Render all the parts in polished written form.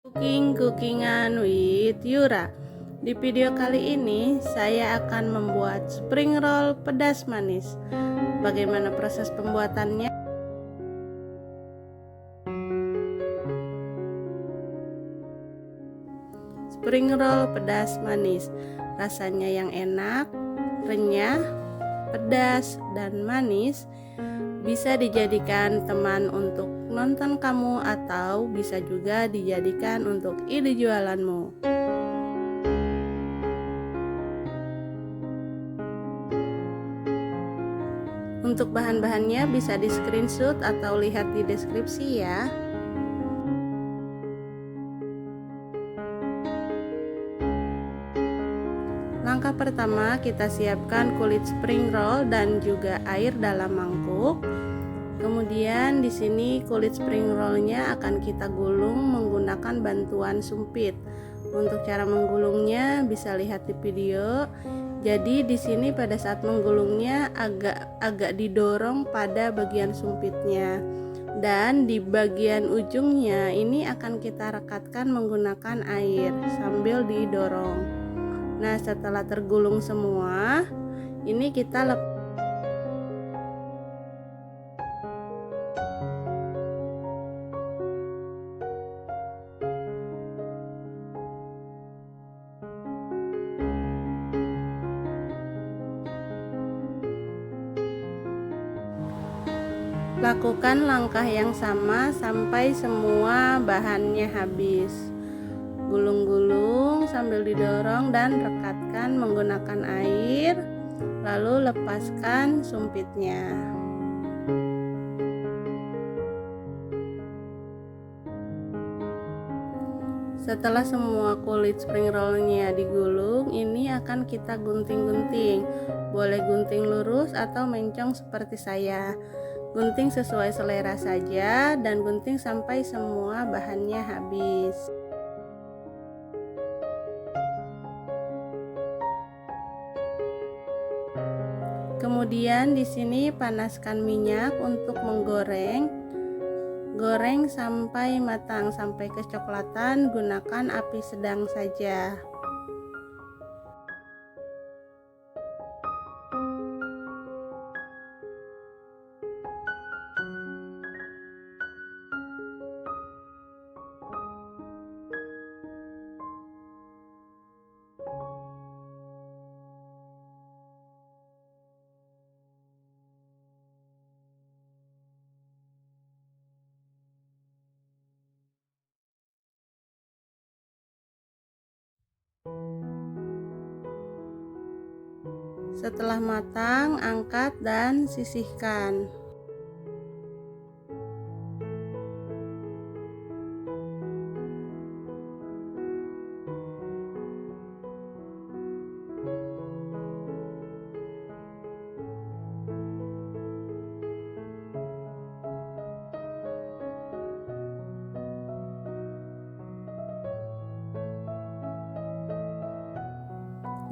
Cookingan with Yura. Di video kali ini saya akan membuat spring roll pedas manis. Bagaimana proses pembuatannya? Spring roll pedas manis, rasanya yang enak, renyah, pedas, dan manis. Bisa dijadikan teman untuk nonton kamu atau bisa juga dijadikan untuk ide jualanmu. Untuk bahan-bahannya bisa di screenshot atau lihat di deskripsi ya. Langkah pertama, kita siapkan kulit spring roll dan juga air dalam mangkuk. Kemudian di sini kulit spring rollnya akan kita gulung menggunakan bantuan sumpit. Untuk cara menggulungnya bisa lihat di video. Jadi di sini pada saat menggulungnya agak didorong pada bagian sumpitnya. Dan di bagian ujungnya ini akan kita rekatkan menggunakan air sambil didorong. Nah, setelah tergulung semua, ini kita lakukan langkah yang sama sampai semua bahannya habis. Gulung-gulung sambil didorong dan rekatkan menggunakan air, lalu lepaskan sumpitnya. Setelah semua kulit spring rollnya digulung, ini akan kita gunting-gunting. Boleh gunting lurus atau mencong seperti saya. Gunting sesuai selera saja dan gunting sampai semua bahannya habis. Kemudian di sini panaskan minyak untuk menggoreng. Goreng sampai matang, sampai kecoklatan, gunakan api sedang saja. Setelah matang, angkat dan sisihkan.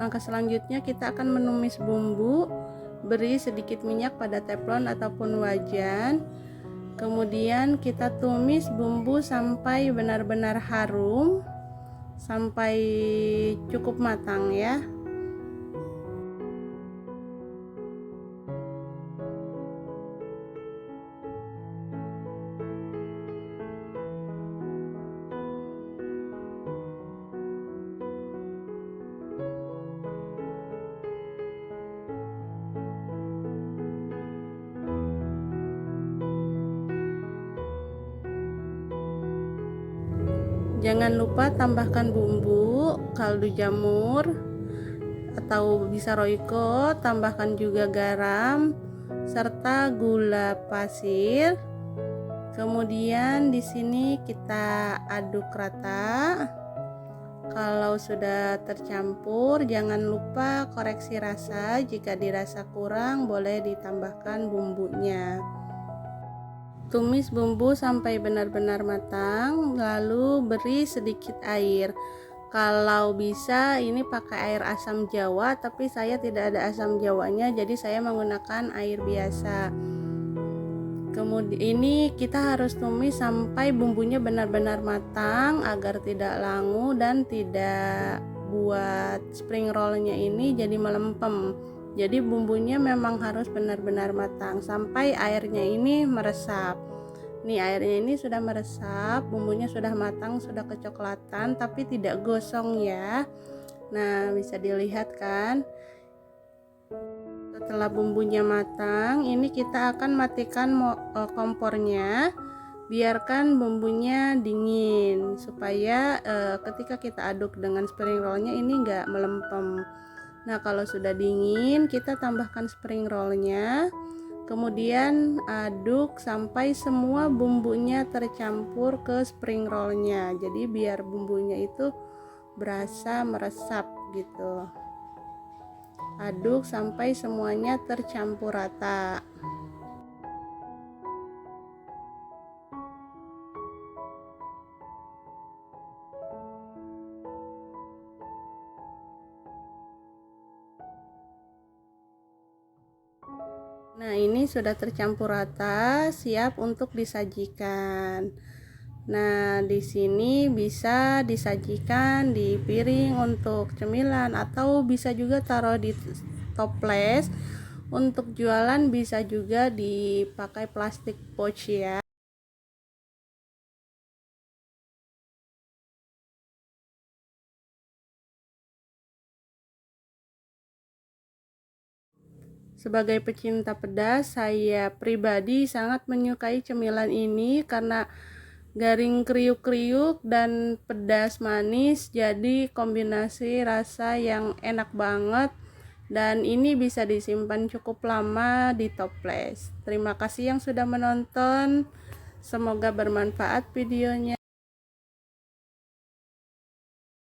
Langkah selanjutnya kita akan menumis bumbu. Beri sedikit minyak pada teflon ataupun wajan. Kemudian kita tumis bumbu sampai benar-benar harum, sampai cukup matang ya. Jangan lupa tambahkan bumbu, kaldu jamur atau bisa roiko, tambahkan juga garam serta gula pasir. Kemudian di sini kita aduk rata. Kalau sudah tercampur, jangan lupa koreksi rasa. Jika dirasa kurang, boleh ditambahkan bumbunya. Tumis bumbu sampai benar-benar matang, lalu beri sedikit air. Kalau bisa ini pakai air asam jawa, tapi saya tidak ada asam jawanya, jadi saya menggunakan air biasa. Kemudian ini kita harus tumis sampai bumbunya benar-benar matang agar tidak langu dan tidak buat spring rollnya ini jadi melempem. Jadi bumbunya memang harus benar-benar matang sampai airnya ini meresap. Nih airnya ini sudah meresap, bumbunya sudah matang, sudah kecoklatan tapi tidak gosong ya. Nah, bisa dilihat kan? Setelah bumbunya matang, ini kita akan matikan kompornya. Biarkan bumbunya dingin supaya ketika kita aduk dengan spring rollnya ini enggak melempem. Nah, kalau sudah dingin, kita tambahkan spring rollnya. Kemudian aduk sampai semua bumbunya tercampur ke spring rollnya. Jadi biar bumbunya itu berasa meresap gitu. Aduk sampai semuanya tercampur rata. Nah, ini sudah tercampur rata, siap untuk disajikan. Nah, di sini bisa disajikan di piring untuk cemilan atau bisa juga taruh di toples. Untuk jualan bisa juga dipakai plastik pouch ya. Sebagai pecinta pedas, saya pribadi sangat menyukai cemilan ini karena garing kriuk-kriuk dan pedas manis, jadi kombinasi rasa yang enak banget dan ini bisa disimpan cukup lama di toples. Terima kasih yang sudah menonton, semoga bermanfaat videonya.